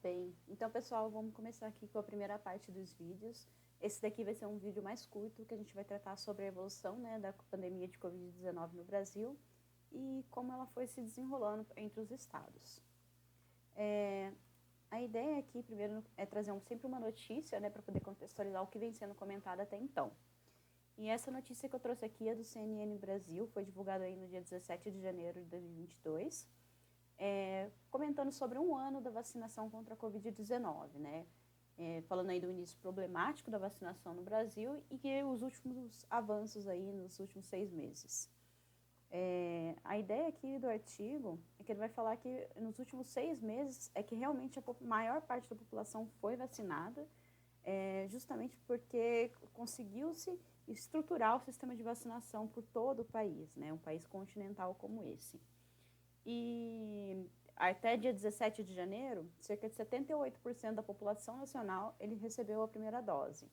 Bem, então pessoal, vamos começar aqui com a primeira parte dos vídeos. Esse daqui vai ser um vídeo mais curto, que a gente vai tratar sobre a evolução, né, da pandemia de Covid-19 no Brasil e como ela foi se desenrolando entre os estados. A ideia aqui, primeiro, é trazer sempre uma notícia, né, para poder contextualizar o que vem sendo comentado até então. E essa notícia que eu trouxe aqui é do CNN Brasil, foi divulgada aí no dia 17 de janeiro de 2022, comentando sobre um ano da vacinação contra a Covid-19, né? Falando aí do início problemático da vacinação no Brasil e que os últimos avanços aí nos últimos 6 meses. A ideia aqui do artigo é que ele vai falar que nos últimos 6 meses é que realmente a maior parte da população foi vacinada, justamente porque conseguiu-se estruturar o sistema de vacinação por todo o país, né? Um país continental como esse. E até dia 17 de janeiro, cerca de 78% da população nacional ele recebeu a primeira dose.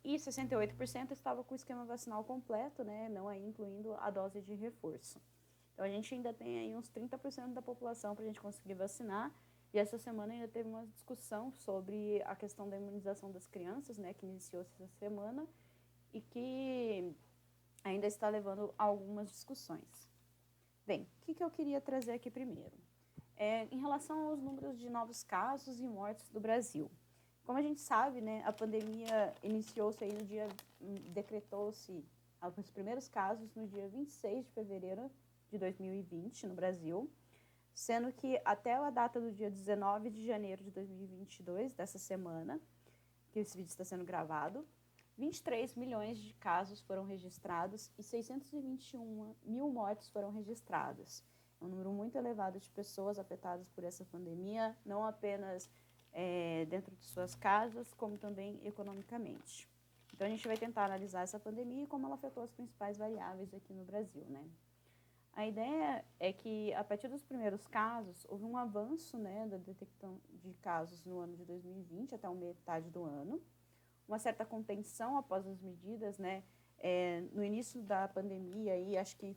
E 68% estava com o esquema vacinal completo, né, não aí incluindo a dose de reforço. Então a gente ainda tem aí uns 30% da população para a gente conseguir vacinar. E essa semana ainda teve uma discussão sobre a questão da imunização das crianças, né, que iniciou-se essa semana e que ainda está levando a algumas discussões. Bem, o que eu queria trazer aqui primeiro? Em relação aos números de novos casos e mortes do Brasil. Como a gente sabe, né, a pandemia iniciou-se aí no dia, decretou-se os primeiros casos no dia 26 de fevereiro de 2020 no Brasil, sendo que até a data do dia 19 de janeiro de 2022, dessa semana, que esse vídeo está sendo gravado, 23 milhões de casos foram registrados e 621 mil mortes foram registradas. É um número muito elevado de pessoas afetadas por essa pandemia, não apenas dentro de suas casas, como também economicamente. Então, a gente vai tentar analisar essa pandemia e como ela afetou as principais variáveis aqui no Brasil, né? A ideia é que, a partir dos primeiros casos, houve um avanço, né, da detecção de casos no ano de 2020 até a metade do ano, uma certa contenção após as medidas, né? No início da pandemia, e acho que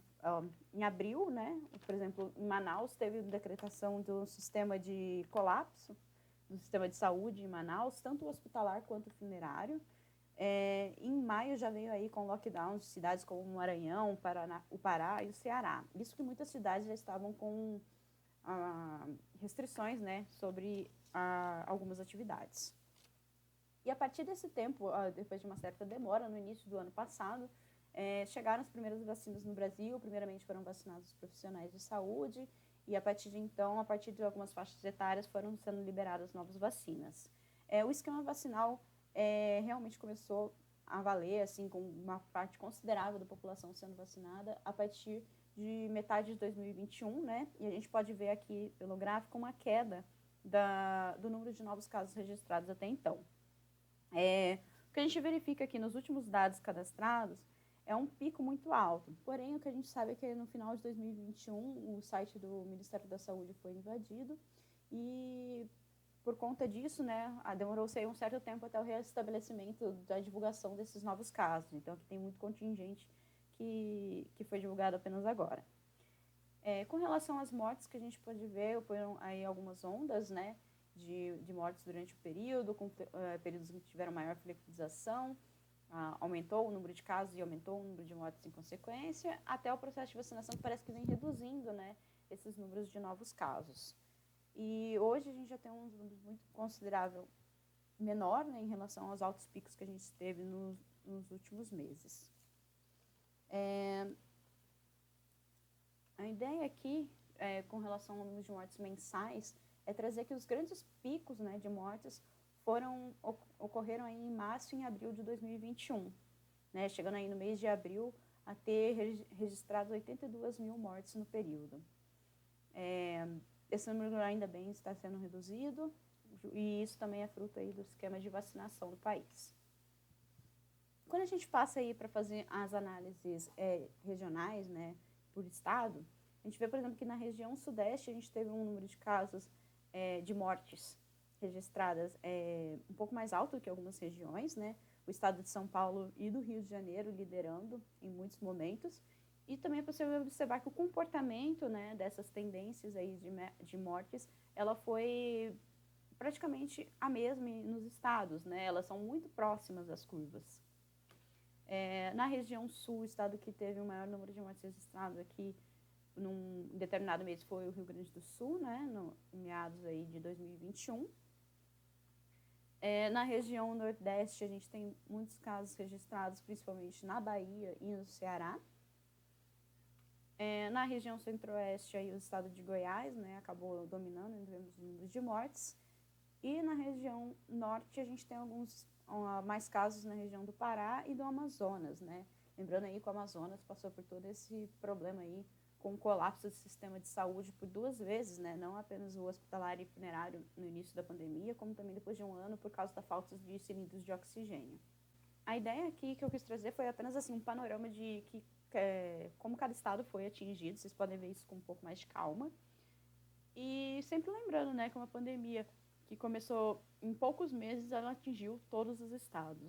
em abril, né? Por exemplo, em Manaus teve decretação do sistema de colapso do sistema de saúde em Manaus, tanto o hospitalar quanto o funerário. Em maio já veio aí com lockdowns de cidades como o Maranhão, o Pará e o Ceará. Isso que muitas cidades já estavam com restrições, né, sobre algumas atividades. E a partir desse tempo, depois de uma certa demora, no início do ano passado, chegaram as primeiras vacinas no Brasil. Primeiramente foram vacinados os profissionais de saúde e a partir de então, a partir de algumas faixas etárias, foram sendo liberadas novas vacinas. O esquema vacinal realmente começou a valer, assim, com uma parte considerável da população sendo vacinada a partir de metade de 2021, né? E a gente pode ver aqui pelo gráfico uma queda do número de novos casos registrados até então. O que a gente verifica aqui nos últimos dados cadastrados é um pico muito alto. Porém, o que a gente sabe é que no final de 2021 o site do Ministério da Saúde foi invadido e por conta disso, né, demorou-se um certo tempo até o restabelecimento da divulgação desses novos casos. Então, aqui tem muito contingente que foi divulgado apenas agora. Com relação às mortes que a gente pode ver, foram aí algumas ondas, né, de mortes durante o período, com períodos que tiveram maior flexibilização, aumentou o número de casos e aumentou o número de mortes em consequência, até o processo de vacinação que parece que vem reduzindo, né, esses números de novos casos. E hoje a gente já tem um número muito considerável menor, né, em relação aos altos picos que a gente teve nos últimos meses. A ideia aqui, com relação ao número de mortes mensais, é trazer que os grandes picos, né, de mortes ocorreram aí em março e em abril de 2021, né, chegando aí no mês de abril a ter registrado 82 mil mortes no período. Esse número ainda bem está sendo reduzido e isso também é fruto aí do esquema de vacinação do país. Quando a gente passa aí para fazer as análises regionais, né, por estado, a gente vê, por exemplo, que na região sudeste a gente teve um número de casos de mortes registradas um pouco mais alto do que algumas regiões, né? O estado de São Paulo e do Rio de Janeiro liderando em muitos momentos. E também é possível observar que o comportamento, né, dessas tendências aí de mortes, ela foi praticamente a mesma nos estados, né? Elas são muito próximas das curvas. Na região sul, o estado que teve o maior número de mortes registrados aqui num determinado mês foi o Rio Grande do Sul, né? Em meados aí de 2021. Na região nordeste, a gente tem muitos casos registrados, principalmente na Bahia e no Ceará. Na região centro-oeste, aí, o estado de Goiás, né, acabou dominando em termos de números de mortes. E na região norte, a gente tem mais casos na região do Pará e do Amazonas, né? Lembrando aí que o Amazonas passou por todo esse problema aí com o colapso do sistema de saúde por 2 vezes, né? Não apenas o hospitalar e funerário no início da pandemia, como também depois de 1 ano por causa da falta de cilindros de oxigênio. A ideia aqui que eu quis trazer foi apenas assim um panorama de como cada estado foi atingido. Vocês podem ver isso com um pouco mais de calma. E sempre lembrando, né, que uma pandemia que começou em poucos meses, ela atingiu todos os estados.